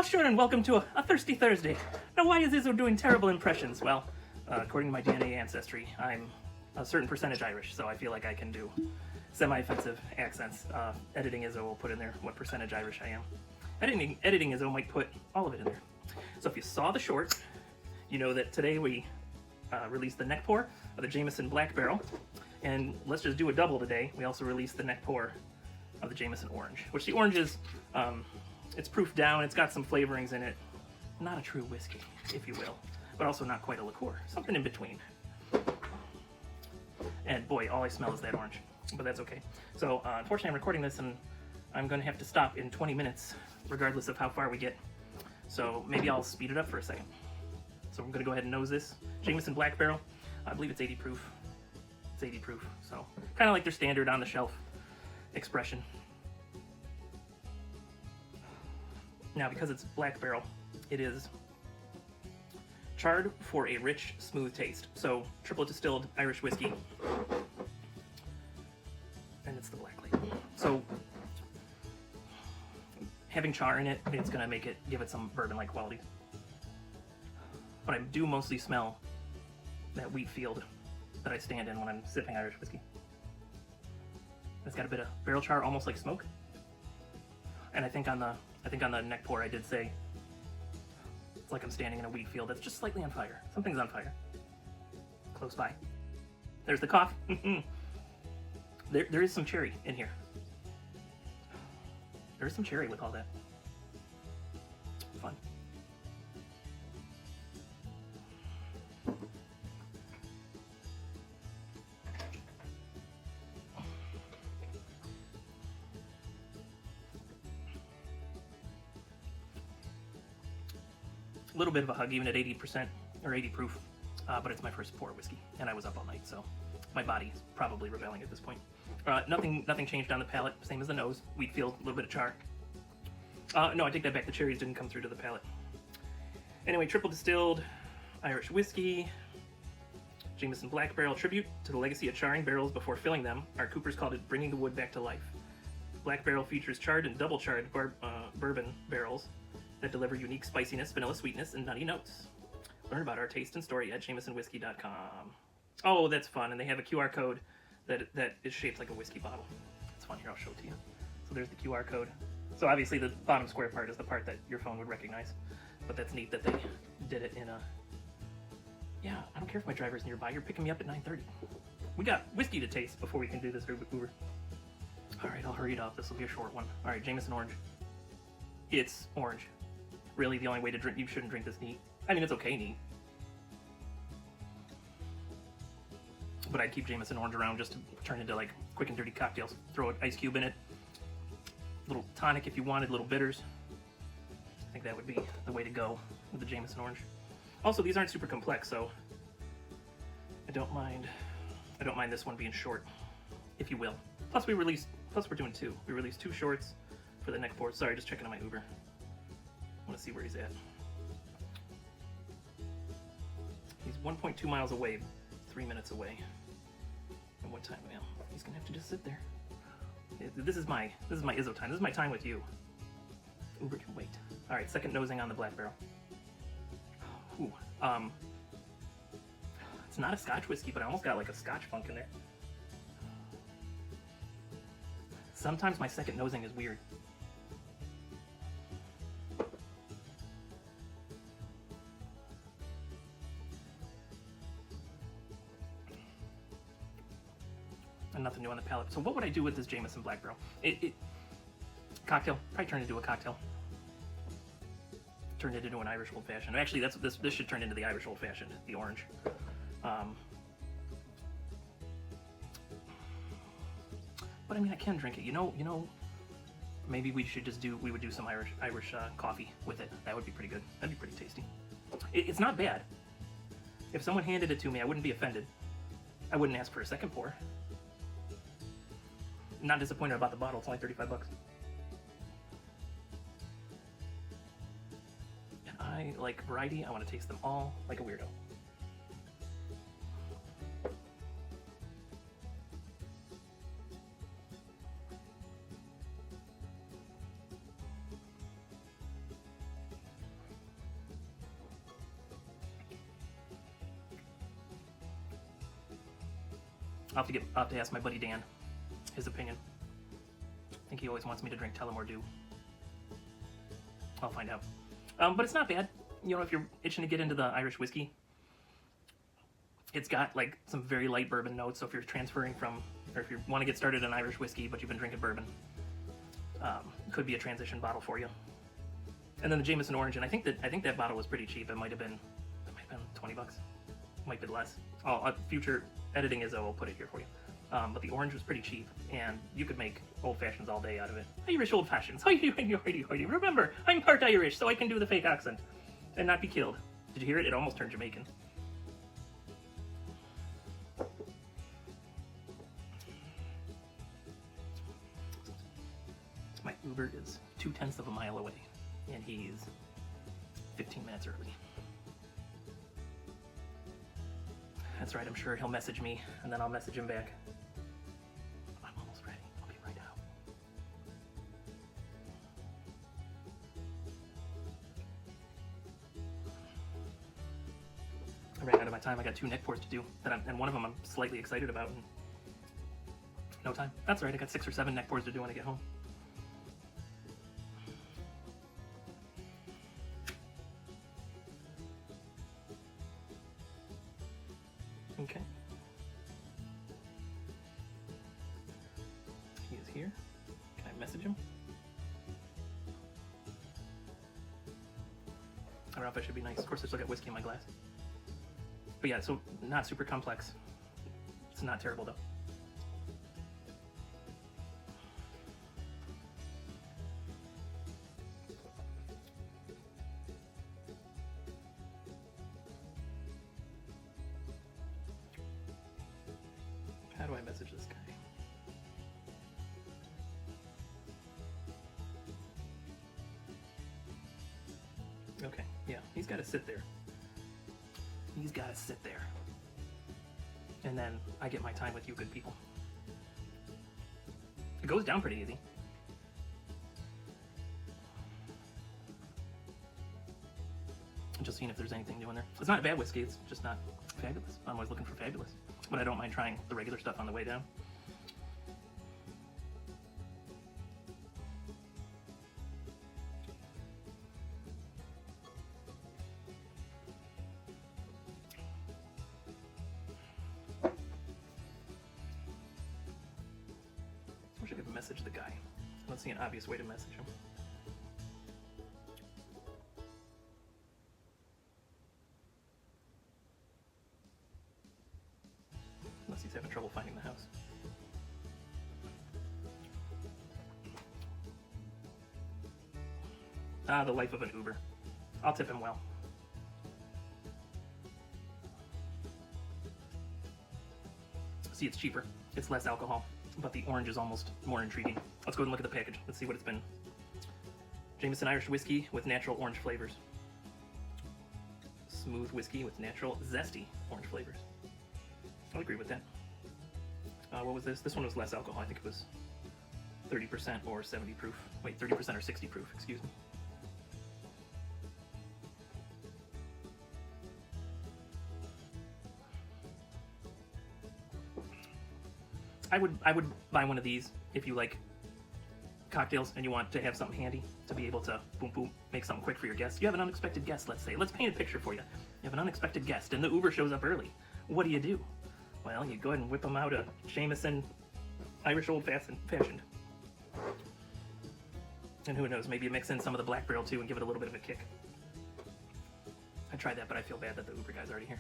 sure, and welcome to a Thirsty Thursday. Now, why is Izzo doing terrible impressions? Well, according to my DNA ancestry, I'm a certain percentage Irish, so I feel like I can do semi-offensive accents. Editing Izzo will put in there what percentage Irish I am. Editing Izzo might put all of it in there. So if you saw the short, you know that today we released the neck pour of the Jameson Black Barrel, and let's just do a double today. We also released the neck pour of the Jameson Orange, which the orange is, it's proof down, it's got some flavorings in it. Not a true whiskey, if you will, but also not quite a liqueur, something in between. And boy, all I smell is that orange, but that's okay. So unfortunately I'm recording this and I'm gonna have to stop in 20 minutes, regardless of how far we get. So maybe I'll speed it up for a second. So I'm gonna go ahead and nose this. Jameson Black Barrel, I believe it's 80 proof. It's 80 proof, so kind of like their standard on the shelf expression. Now, because it's Black Barrel, it is charred for a rich, smooth taste. So, triple distilled Irish whiskey, and it's the black label. So, having char in it, it's gonna give it some bourbon-like quality. But I do mostly smell that wheat field that I stand in when I'm sipping Irish whiskey. It's got a bit of barrel char, almost like smoke. And I think on the neck pour I did say it's like I'm standing in a wheat field that's just slightly on fire. Something's on fire. Close by. There's the cough. There is some cherry in here. There is some cherry with all that. Fun. A little bit of a hug, even at 80% or 80 proof, but it's my first pour whiskey, and I was up all night, so my body's probably rebelling at this point. Nothing changed on the palate, same as the nose. Wheat field, a little bit of char. No, I take that back. The cherries didn't come through to the palate. Anyway, triple distilled Irish whiskey, Jameson Black Barrel tribute to the legacy of charring barrels before filling them. Our coopers called it bringing the wood back to life. Black Barrel features charred and double charred bourbon barrels that deliver unique spiciness, vanilla sweetness, and nutty notes. Learn about our taste and story at jamesonwhiskey.com. Oh, that's fun, and they have a QR code that is shaped like a whiskey bottle. It's fun. Here, I'll show it to you. So there's the QR code. So obviously the bottom square part is the part that your phone would recognize, but that's neat that they did it in a... Yeah, I don't care if my driver's nearby. You're picking me up at 9:30. We got whiskey to taste before we can do this Uber. All right, I'll hurry it up. This will be a short one. All right, Jameson Orange. It's orange. Really, the only way to drink, you shouldn't drink this neat. I mean, it's okay neat. But I'd keep Jameson Orange around just to turn into like quick and dirty cocktails. Throw an ice cube in it. Little tonic if you wanted, little bitters. I think that would be the way to go with the Jameson Orange. Also, these aren't super complex, so I don't mind this one being short, if you will. Plus we're doing two. We released two shorts for the neck pour. Sorry, just checking on my Uber. I want to see where he's at. He's 1.2 miles away, 3 minutes away. And what time? Well, he's gonna have to just sit there. This is my Izzo time. This is my time with you. Uber can wait. All right, second nosing on the Black Barrel. Ooh, it's not a Scotch whiskey, but I almost got like a Scotch funk in there. Sometimes my second nosing is weird. And nothing new on the palate. So what would I do with this Jameson Black Barrel? Cocktail. Probably turn it into a cocktail. Turn it into an Irish Old Fashioned. Actually, this should turn into the Irish Old Fashioned, the orange. But I mean, I can drink it. You know. Maybe we would do some Irish coffee with it. That would be pretty good. That'd be pretty tasty. It's not bad. If someone handed it to me, I wouldn't be offended. I wouldn't ask for a second pour. Not disappointed about the bottle. It's only 35 bucks. And I like variety. I want to taste them all like a weirdo. I'll have to ask my buddy Dan his opinion. I think he always wants me to drink Tullamore Dew. I'll find out. But it's not bad. You know, if you're itching to get into the Irish whiskey, it's got like some very light bourbon notes. So if you're transferring from, or if you want to get started in Irish whiskey but you've been drinking bourbon, could be a transition bottle for you. And then the Jameson Orange, and I think that bottle was pretty cheap. It might have been $20, might be less. Future editing Izzo will put it here for you. But the orange was pretty cheap, and you could make old fashions all day out of it. Irish old fashions. Remember, I'm part Irish, so I can do the fake accent and not be killed. Did you hear it? It almost turned Jamaican. My Uber is 0.2 of a mile away, and he's 15 minutes early. That's right, I'm sure he'll message me, and then I'll message him back. I'm almost ready. I'll be right out. I ran out of my time. I got 2 neck pours to do, and one of them I'm slightly excited about. And no time. That's right, I got 6 or 7 neck pours to do when I get home. Okay. He is here. Can I message him? I don't know if I should be nice. Of course, I still got whiskey in my glass. But yeah, so not super complex. It's not terrible though. How do I message this guy? Okay, yeah, he's got to sit there. He's got to sit there. And then I get my time with you good people. It goes down pretty easy. I'm just seeing if there's anything new in there. It's not a bad whiskey, it's just not fabulous. I'm always looking for fabulous. But I don't mind trying the regular stuff on the way down. I wish I could message the guy. I don't see an obvious way to message him. Unless he's having trouble finding the house. Ah, the life of an Uber. I'll tip him well. See, it's cheaper. It's less alcohol, but the orange is almost more intriguing. Let's go ahead and look at the package. Let's see what it's been. Jameson Irish whiskey with natural orange flavors. Smooth whiskey with natural zesty orange flavors. I'll agree with that. What was this? This one was less alcohol. I think it was 30% or 70 proof. Wait, 30% or 60 proof, excuse me. I would buy one of these if you like cocktails and you want to have something handy to be able to boom boom make something quick for your guests. You have an unexpected guest, let's say. Let's paint a picture for you. You have an unexpected guest and the Uber shows up early. What do? Well, you go ahead and whip them out a Jameson Irish old fashioned. And who knows, maybe you mix in some of the black barrel too and give it a little bit of a kick. I tried that, but I feel bad that the Uber guy's already here.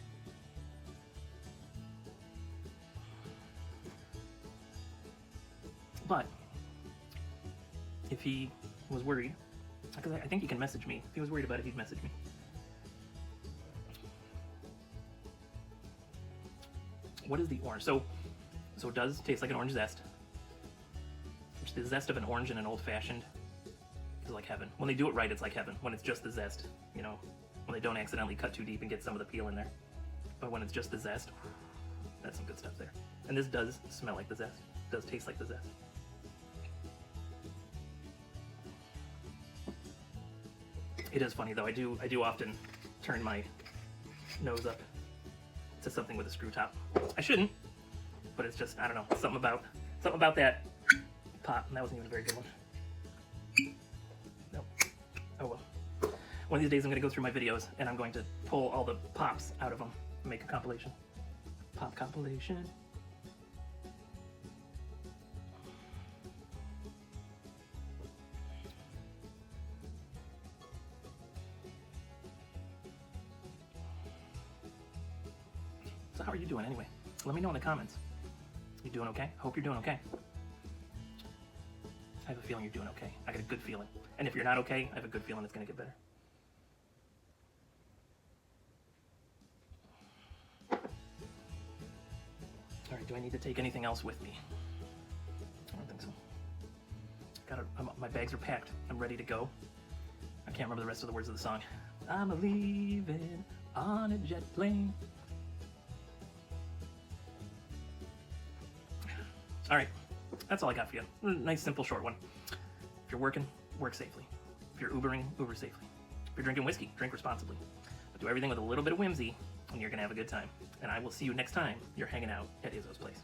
But if he was worried, because I think he can message me. If he was worried about it, he'd message me. What is the orange? So it does taste like an orange zest. Which the zest of an orange in an old-fashioned is like heaven. When they do it right, it's like heaven. When it's just the zest, you know, when they don't accidentally cut too deep and get some of the peel in there. But when it's just the zest, that's some good stuff there. And this does smell like the zest. It does taste like the zest. It is funny though. I do often turn my nose up to something with a screw top. I shouldn't, but it's just, I don't know, something about that pop, and that wasn't even a very good one. Nope. Oh well. One of these days I'm going to go through my videos, and I'm going to pull all the pops out of them and make a compilation. Pop compilation. So how are you doing anyway? Let me know in the comments. You doing okay? Hope you're doing okay. I have a feeling you're doing okay. I got a good feeling. And if you're not okay, I have a good feeling it's going to get better. All right, do I need to take anything else with me? I don't think so. My bags are packed. I'm ready to go. I can't remember the rest of the words of the song. I'm a-leaving on a jet plane. All right, that's all I got for you. Nice, simple, short one. If you're working, work safely. If you're Ubering, Uber safely. If you're drinking whiskey, drink responsibly. But do everything with a little bit of whimsy, and you're gonna have a good time. And I will see you next time you're hanging out at Izzo's place.